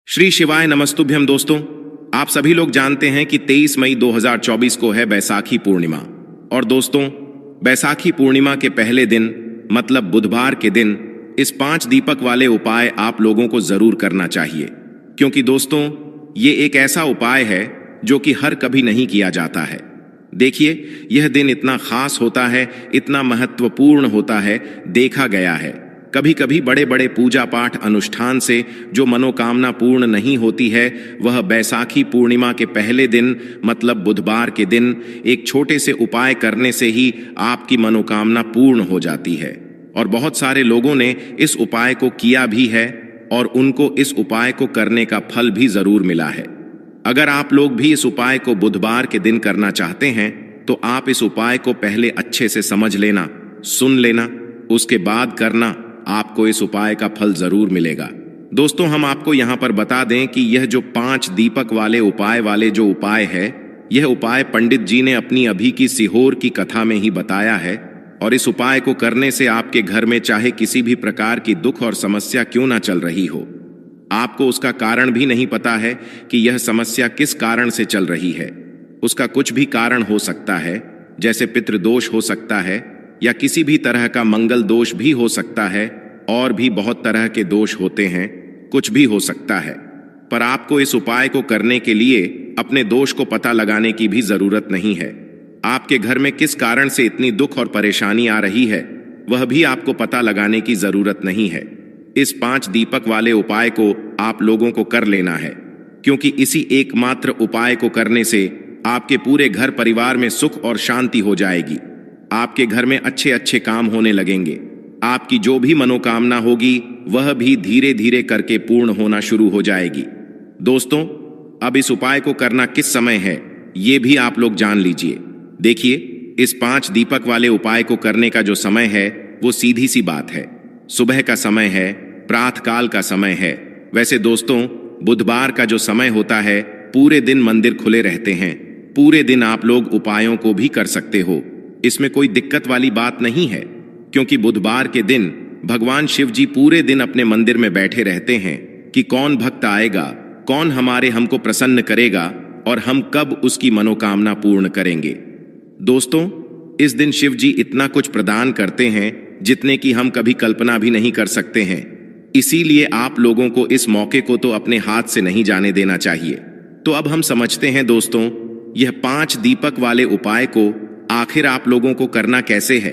श्री शिवाय नमस्तुभ्यम दोस्तों। आप सभी लोग जानते हैं कि 23 मई 2024 को है बैसाखी पूर्णिमा। और दोस्तों, बैसाखी पूर्णिमा के पहले दिन मतलब बुधवार के दिन इस 5 दीपक वाले उपाय आप लोगों को जरूर करना चाहिए, क्योंकि दोस्तों ये एक ऐसा उपाय है जो कि हर कभी नहीं किया जाता है। देखिए, यह दिन इतना खास होता है, इतना महत्वपूर्ण होता है। देखा गया है कभी कभी बड़े बड़े पूजा पाठ अनुष्ठान से जो मनोकामना पूर्ण नहीं होती है, वह बैसाखी पूर्णिमा के पहले दिन मतलब बुधवार के दिन एक छोटे से उपाय करने से ही आपकी मनोकामना पूर्ण हो जाती है। और बहुत सारे लोगों ने इस उपाय को किया भी है और उनको इस उपाय को करने का फल भी जरूर मिला है। अगर आप लोग भी इस उपाय को बुधवार के दिन करना चाहते हैं तो आप इस उपाय को पहले अच्छे से समझ लेना, सुन लेना, उसके बाद करना। आपको इस उपाय का फल जरूर मिलेगा। दोस्तों, हम आपको यहाँ पर बता दें कि यह जो 5 दीपक वाले उपाय है, यह उपाय पंडित जी ने अपनी अभी की सीहोर की कथा में ही बताया है। और इस उपाय को करने से आपके घर में चाहे किसी भी प्रकार की दुख और समस्या क्यों ना चल रही हो, आपको उसका कारण भी नहीं पता है कि यह समस्या किस कारण से चल रही है। उसका कुछ भी कारण हो सकता है, जैसे पितृदोष हो सकता है या किसी भी तरह का मंगल दोष भी हो सकता है, और भी बहुत तरह के दोष होते हैं, कुछ भी हो सकता है। पर आपको इस उपाय को करने के लिए अपने दोष को पता लगाने की भी जरूरत नहीं है। आपके घर में किस कारण से इतनी दुख और परेशानी आ रही है, वह भी आपको पता लगाने की जरूरत नहीं है। इस 5 दीपक वाले उपाय को आप लोगों को कर लेना है, क्योंकि इसी एकमात्र उपाय को करने से आपके पूरे घर परिवार में सुख और शांति हो जाएगी। आपके घर में अच्छे अच्छे काम होने लगेंगे। आपकी जो भी मनोकामना होगी वह भी धीरे धीरे करके पूर्ण होना शुरू हो जाएगी। दोस्तों, अब इस उपाय को करना किस समय है ये भी आप लोग जान लीजिए। देखिए, इस 5 दीपक वाले उपाय को करने का जो समय है वो सीधी सी बात है, सुबह का समय है, प्रातःकाल का समय है। वैसे दोस्तों, बुधवार का जो समय होता है, पूरे दिन मंदिर खुले रहते हैं, पूरे दिन आप लोग उपायों को भी कर सकते हो। इसमें कोई दिक्कत वाली बात नहीं है, क्योंकि बुधवार के दिन भगवान शिव जी पूरे दिन अपने मंदिर में बैठे रहते हैं कि कौन भक्त आएगा, कौन हमको प्रसन्न करेगा और हम कब उसकी मनोकामना पूर्ण करेंगे। दोस्तों, इस दिन शिव जी इतना कुछ प्रदान करते हैं जितने की हम कभी कल्पना भी नहीं कर सकते हैं। इसीलिए आप लोगों को इस मौके को तो अपने हाथ से नहीं जाने देना चाहिए। तो अब हम समझते हैं दोस्तों, यह 5 दीपक वाले उपाय को आखिर आप लोगों को करना कैसे है।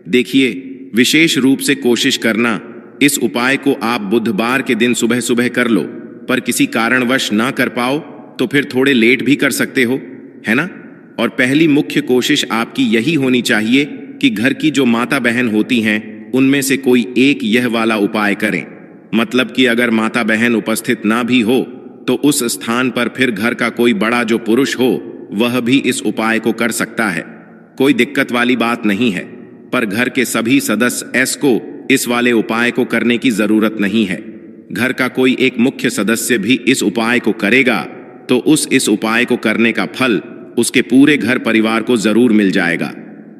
देखिए, विशेष रूप से कोशिश करना इस उपाय को आप बुधवार के दिन सुबह सुबह कर लो, पर किसी कारणवश ना कर पाओ तो फिर थोड़े लेट भी कर सकते हो, है ना। और पहली मुख्य कोशिश आपकी यही होनी चाहिए कि घर की जो माता बहन होती हैं उनमें से कोई एक यह वाला उपाय करें। मतलब कि अगर माता बहन उपस्थित ना भी हो तो उस स्थान पर फिर घर का कोई बड़ा जो पुरुष हो वह भी इस उपाय को कर सकता है। कोई दिक्कत वाली बात नहीं है, पर घर के सभी सदस्य को इस वाले उपाय को करने की जरूरत नहीं है। घर का कोई एक मुख्य सदस्य भी इस उपाय को करेगा तो इस उपाय को करने का फल उसके पूरे घर परिवार को जरूर मिल जाएगा।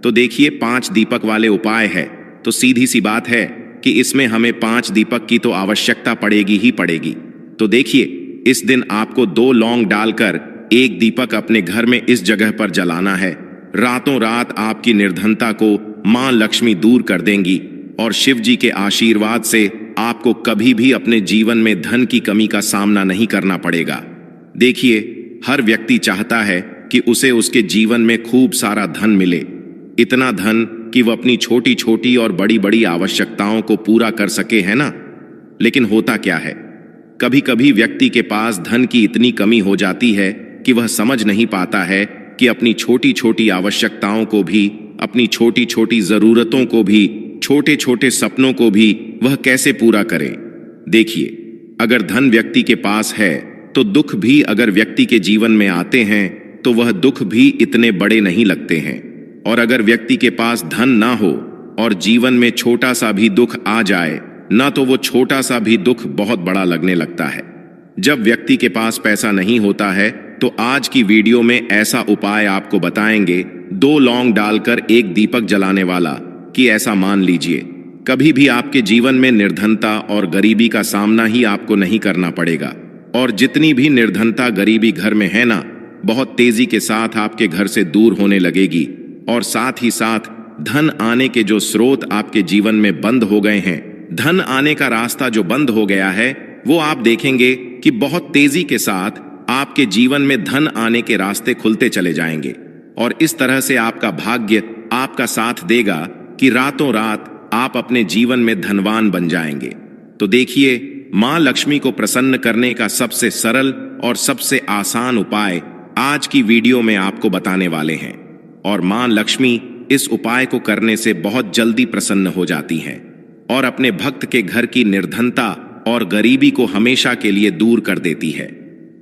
तो देखिए, 5 दीपक वाले उपाय है तो सीधी सी बात है कि इसमें हमें 5 दीपक की तो आवश्यकता पड़ेगी ही पड़ेगी। तो देखिए, इस दिन आपको 2 लौंग डालकर एक दीपक अपने घर में इस जगह पर जलाना है। रातों रात आपकी निर्धनता को मां लक्ष्मी दूर कर देंगी और शिव जी के आशीर्वाद से आपको कभी भी अपने जीवन में धन की कमी का सामना नहीं करना पड़ेगा। देखिए, हर व्यक्ति चाहता है कि उसे उसके जीवन में खूब सारा धन मिले, इतना धन कि वह अपनी छोटी छोटी और बड़ी बड़ी आवश्यकताओं को पूरा कर सके, है ना। लेकिन होता क्या है, कभी कभी व्यक्ति के पास धन की इतनी कमी हो जाती है कि वह समझ नहीं पाता है कि अपनी छोटी छोटी आवश्यकताओं को भी, अपनी छोटी छोटी जरूरतों को भी, छोटे छोटे सपनों को भी वह कैसे पूरा करे। देखिए, अगर धन व्यक्ति के पास है तो दुख भी अगर व्यक्ति के जीवन में आते हैं तो वह दुख भी इतने बड़े नहीं लगते हैं। और अगर व्यक्ति के पास धन ना हो और जीवन में छोटा सा भी दुख आ जाए ना, तो वो छोटा सा भी दुख बहुत बड़ा लगने लगता है। जब व्यक्ति के पास पैसा नहीं होता है तो आज की वीडियो में ऐसा उपाय आपको बताएंगे, 2 लौंग डालकर एक दीपक जलाने वाला, कि ऐसा मान लीजिए कभी भी आपके जीवन में निर्धनता और गरीबी का सामना ही आपको नहीं करना पड़ेगा। और जितनी भी निर्धनता गरीबी घर में है ना, बहुत तेजी के साथ आपके घर से दूर होने लगेगी। और साथ ही साथ धन आने के जो स्रोत आपके जीवन में बंद हो गए हैं, धन आने का रास्ता जो बंद हो गया है, वो आप देखेंगे कि बहुत तेजी के साथ आपके जीवन में धन आने के रास्ते खुलते चले जाएंगे। और इस तरह से आपका भाग्य आपका साथ देगा कि रातों रात आप अपने जीवन में धनवान बन जाएंगे। तो देखिए, मां लक्ष्मी को प्रसन्न करने का सबसे सरल और सबसे आसान उपाय आज की वीडियो में आपको बताने वाले हैं। और मां लक्ष्मी इस उपाय को करने से बहुत जल्दी प्रसन्न हो जाती हैं और अपने भक्त के घर की निर्धनता और गरीबी को हमेशा के लिए दूर कर देती है।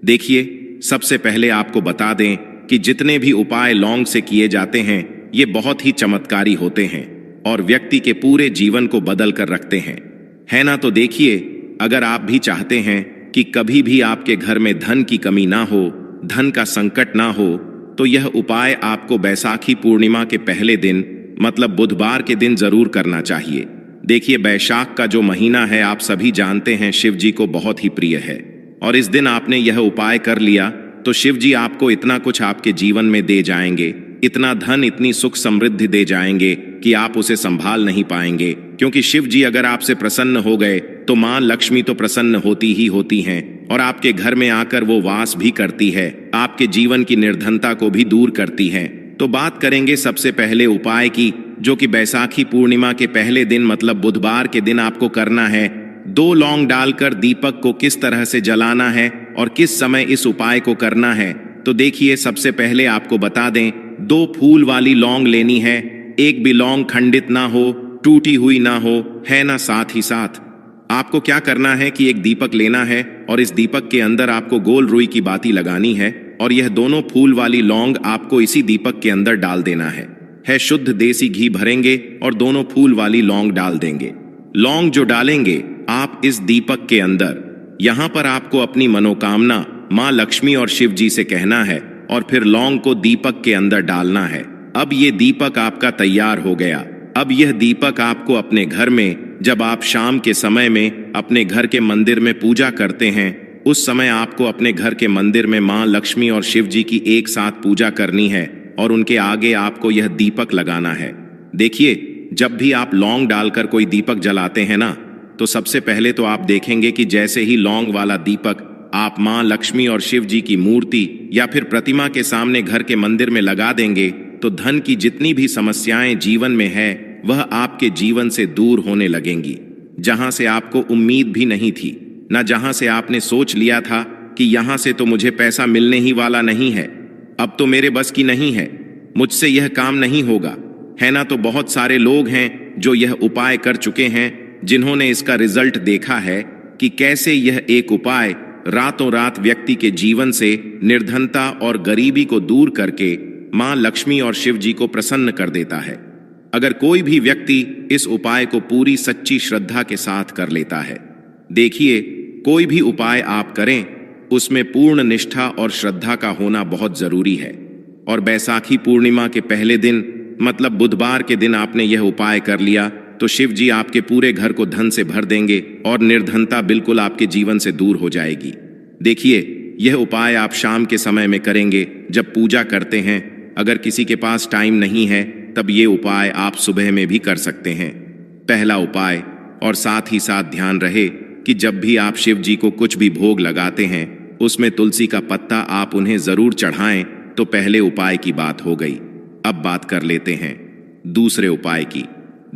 देखिए, सबसे पहले आपको बता दें कि जितने भी उपाय लौंग से किए जाते हैं, ये बहुत ही चमत्कारी होते हैं और व्यक्ति के पूरे जीवन को बदल कर रखते हैं, है ना। तो देखिए, अगर आप भी चाहते हैं कि कभी भी आपके घर में धन की कमी ना हो, धन का संकट ना हो, तो यह उपाय आपको बैसाखी पूर्णिमा के पहले दिन मतलब बुधवार के दिन जरूर करना चाहिए। देखिए, बैसाख का जो महीना है, आप सभी जानते हैं, शिव जी को बहुत ही प्रिय है। और इस दिन आपने यह उपाय कर लिया तो शिव जी आपको इतना कुछ आपके जीवन में दे जाएंगे, इतना धन, इतनी सुख समृद्धि दे जाएंगे कि आप उसे संभाल नहीं पाएंगे। क्योंकि शिव जी अगर आपसे प्रसन्न हो गए तो मां लक्ष्मी तो प्रसन्न होती ही होती हैं और आपके घर में आकर वो वास भी करती है, आपके जीवन की निर्धनता को भी दूर करती है। तो बात करेंगे सबसे पहले उपाय की, जो कि बैसाखी पूर्णिमा के पहले दिन मतलब बुधवार के दिन आपको करना है। 2 लौंग डालकर दीपक को किस तरह से जलाना है और किस समय इस उपाय को करना है। तो देखिए, सबसे पहले आपको बता दें, 2 फूल वाली लौंग लेनी है। एक भी लौंग खंडित ना हो, टूटी हुई ना हो, है ना। साथ ही साथ आपको क्या करना है कि एक दीपक लेना है और इस दीपक के अंदर आपको गोल रुई की बाती लगानी है और यह दोनों फूल वाली लौंग आपको इसी दीपक के अंदर डाल देना है। शुद्ध देसी घी भरेंगे और दोनों फूल वाली लौंग डाल देंगे। लौंग जो डालेंगे आप इस दीपक के अंदर, यहां पर आपको अपनी मनोकामना मां लक्ष्मी और शिव जी से कहना है और फिर लौंग को दीपक के अंदर डालना है। अब ये दीपक आपका तैयार हो गया। अब यह दीपक आपको अपने घर में, जब आप शाम के समय में अपने घर के मंदिर में पूजा करते हैं, उस समय आपको अपने घर के मंदिर में मां लक्ष्मी और शिव जी की एक साथ पूजा करनी है और उनके आगे आपको यह दीपक लगाना है। देखिए, जब भी आप लौंग डालकर कोई दीपक जलाते हैं ना, तो सबसे पहले तो आप देखेंगे कि जैसे ही लौंग वाला दीपक आप मां लक्ष्मी और शिव जी की मूर्ति या फिर प्रतिमा के सामने घर के मंदिर में लगा देंगे, तो धन की जितनी भी समस्याएं जीवन में है, वह आपके जीवन से दूर होने लगेंगी। जहां से आपको उम्मीद भी नहीं थी ना, जहां से आपने सोच लिया था कि यहां से तो मुझे पैसा मिलने ही वाला नहीं है, अब तो मेरे बस की नहीं है, मुझसे यह काम नहीं होगा, है ना। तो बहुत सारे लोग हैं जो यह उपाय कर चुके हैं, जिन्होंने इसका रिजल्ट देखा है कि कैसे यह एक उपाय रातों रात व्यक्ति के जीवन से निर्धनता और गरीबी को दूर करके मां लक्ष्मी और शिव जी को प्रसन्न कर देता है। अगर कोई भी व्यक्ति इस उपाय को पूरी सच्ची श्रद्धा के साथ कर लेता है, देखिए, कोई भी उपाय आप करें, उसमें पूर्ण निष्ठा और श्रद्धा का होना बहुत जरूरी है। और बैसाखी पूर्णिमा के पहले दिन मतलब बुधवार के दिन आपने यह उपाय कर लिया तो शिव जी आपके पूरे घर को धन से भर देंगे और निर्धनता बिल्कुल आपके जीवन से दूर हो जाएगी। देखिए, यह उपाय आप शाम के समय में करेंगे जब पूजा करते हैं। अगर किसी के पास टाइम नहीं है, तब ये उपाय आप सुबह में भी कर सकते हैं। पहला उपाय, और साथ ही साथ ध्यान रहे कि जब भी आप शिव जी को कुछ भी भोग लगाते हैं, उसमें तुलसी का पत्ता आप उन्हें जरूर चढ़ाएं। तो पहले उपाय की बात हो गई। अब बात कर लेते हैं दूसरे उपाय की।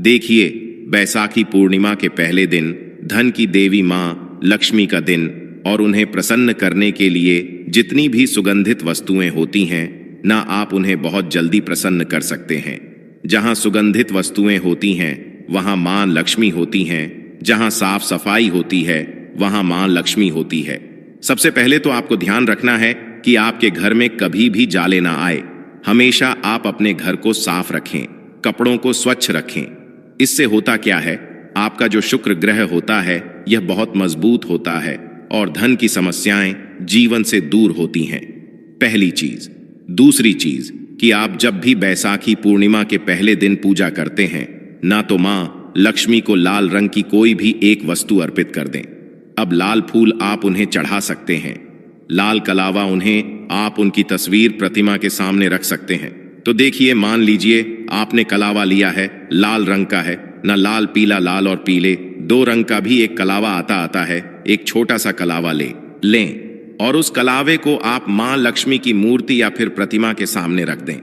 देखिए, बैसाखी पूर्णिमा के पहले दिन धन की देवी मां लक्ष्मी का दिन और उन्हें प्रसन्न करने के लिए जितनी भी सुगंधित वस्तुएं होती हैं ना, आप उन्हें बहुत जल्दी प्रसन्न कर सकते हैं। जहां सुगंधित वस्तुएं होती हैं वहां मां लक्ष्मी होती हैं, जहां साफ सफाई होती है वहां मां लक्ष्मी होती है। सबसे पहले तो आपको ध्यान रखना है कि आपके घर में कभी भी जाले ना आए। हमेशा आप अपने घर को साफ रखें, कपड़ों को स्वच्छ रखें। इससे होता क्या है, आपका जो शुक्र ग्रह होता है यह बहुत मजबूत होता है और धन की समस्याएं जीवन से दूर होती हैं। पहली चीज। दूसरी चीज कि आप जब भी बैसाखी पूर्णिमा के पहले दिन पूजा करते हैं ना, तो मां लक्ष्मी को लाल रंग की कोई भी एक वस्तु अर्पित कर दें। अब लाल फूल आप उन्हें चढ़ा सकते हैं। लाल कलावा उन्हें आप उनकी तस्वीर प्रतिमा के सामने रख सकते हैं। तो देखिए, मान लीजिए आपने कलावा लिया है, लाल रंग का है ना, लाल पीला, लाल और पीले दो रंग का भी एक कलावा आता है। एक छोटा सा कलावा लें और उस कलावे को आप मां लक्ष्मी की मूर्ति या फिर प्रतिमा के सामने रख दें।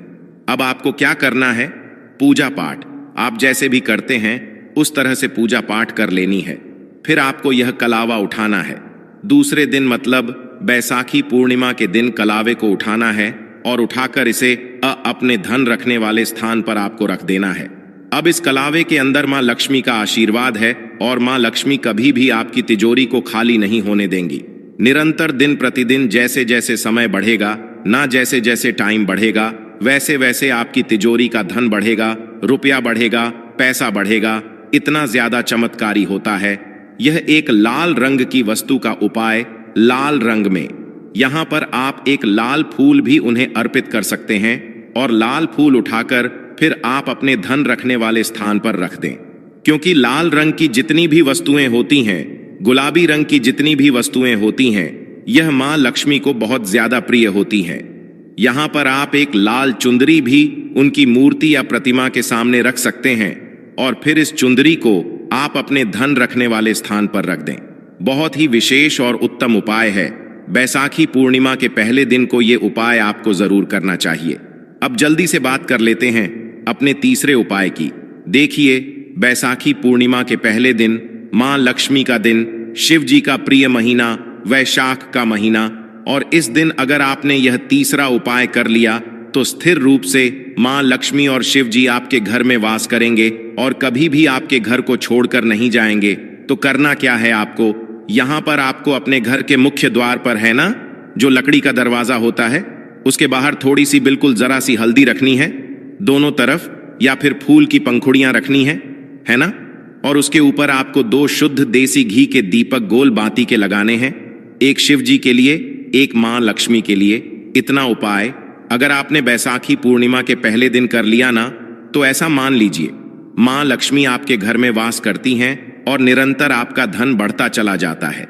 अब आपको क्या करना है? पूजा पाठ आप जैसे भी करते हैं उस तरह से पूजा पाठ कर लेनी है। फिर आपको यह कलावा उठाना है। दूसरे दिन मतलब बैसाखी पूर्णिमा के दिन कलावे को उठाना है और उठाकर इसे अपने धन रखने वाले स्थान पर आपको रख देना है। अब इस कलावे के अंदर मां लक्ष्मी का आशीर्वाद है और मां लक्ष्मी कभी भी आपकी तिजोरी को खाली नहीं होने देंगी। निरंतर दिन प्रतिदिन जैसे जैसे समय बढ़ेगा ना, जैसे जैसे टाइम बढ़ेगा वैसे वैसे आपकी तिजोरी का धन बढ़ेगा, रुपया बढ़ेगा, पैसा बढ़ेगा। इतना ज्यादा चमत्कारी होता है। यह एक लाल रंग की वस्तु का उपाय, लाल रंग में यहां पर आप एक लाल फूल भी उन्हें अर्पित कर सकते हैं और लाल फूल उठाकर फिर आप अपने धन रखने वाले स्थान पर रख दें। क्योंकि लाल रंग की जितनी भी वस्तुएं होती हैं, गुलाबी रंग की जितनी भी वस्तुएं होती हैं, यह मां लक्ष्मी को बहुत ज्यादा प्रिय होती हैं। यहां पर आप एक लाल चुंदरी भी उनकी मूर्ति या प्रतिमा के सामने रख सकते हैं और फिर इस चुंदरी को आप अपने धन रखने वाले स्थान पर रख दें। बहुत ही विशेष और उत्तम उपाय है। बैसाखी पूर्णिमा के पहले दिन को यह उपाय आपको जरूर करना चाहिए। अब जल्दी से बात कर लेते हैं अपने तीसरे उपाय की। देखिए, बैसाखी पूर्णिमा के पहले दिन मां लक्ष्मी का दिन, शिव जी का प्रिय महीना वैशाख का महीना, और इस दिन अगर आपने यह तीसरा उपाय कर लिया तो स्थिर रूप से मां लक्ष्मी और शिव जी आपके घर में वास करेंगे और कभी भी आपके घर को छोड़कर नहीं जाएंगे। तो करना क्या है आपको? यहां पर आपको अपने घर के मुख्य द्वार पर, है ना, जो लकड़ी का दरवाजा होता है, उसके बाहर थोड़ी सी बिल्कुल जरा सी हल्दी रखनी है दोनों तरफ, या फिर फूल की पंखुड़ियां रखनी है ना, और उसके ऊपर आपको 2 शुद्ध देसी घी के दीपक गोल बाती के लगाने हैं। एक शिव जी के लिए, एक मां लक्ष्मी के लिए। इतना उपाय अगर आपने बैसाखी पूर्णिमा के पहले दिन कर लिया ना, तो ऐसा मान लीजिए मां लक्ष्मी आपके घर में वास करती हैं और निरंतर आपका धन बढ़ता चला जाता है।